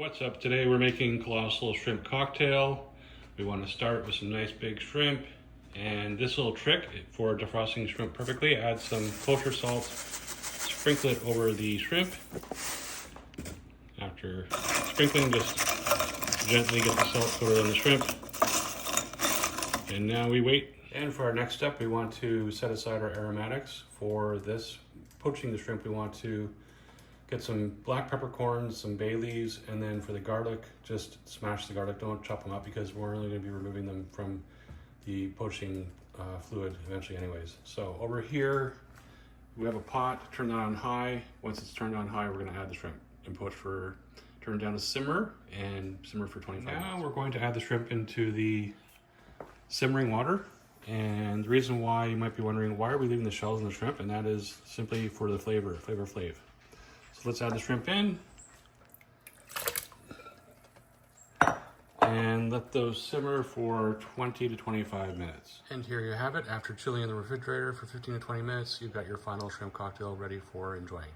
What's up? Today we're making colossal shrimp cocktail. We want to start with some nice big shrimp, and this little trick for defrosting shrimp perfectly: add some kosher salt, sprinkle it over the shrimp. After sprinkling, just gently get the salt coated on the shrimp, and now we wait. And for our next step, we want to set aside our aromatics. For this, poaching the shrimp, we want to get some black peppercorns, some bay leaves, and then for the garlic, just smash the garlic. Don't chop them up because we're only going to be removing them from the poaching fluid eventually anyways. So over here, we have a pot, turn that on high. Once it's turned on high, we're going to add the shrimp and turn it down to simmer and simmer for 25 minutes. Now we're going to add the shrimp into the simmering water. And the reason why, you might be wondering, why are we leaving the shells in the shrimp? And that is simply for the flavor flav. So let's add the shrimp in and let those simmer for 20 to 25 minutes. And here you have it. After chilling in the refrigerator for 15 to 20 minutes, you've got your final shrimp cocktail ready for enjoying.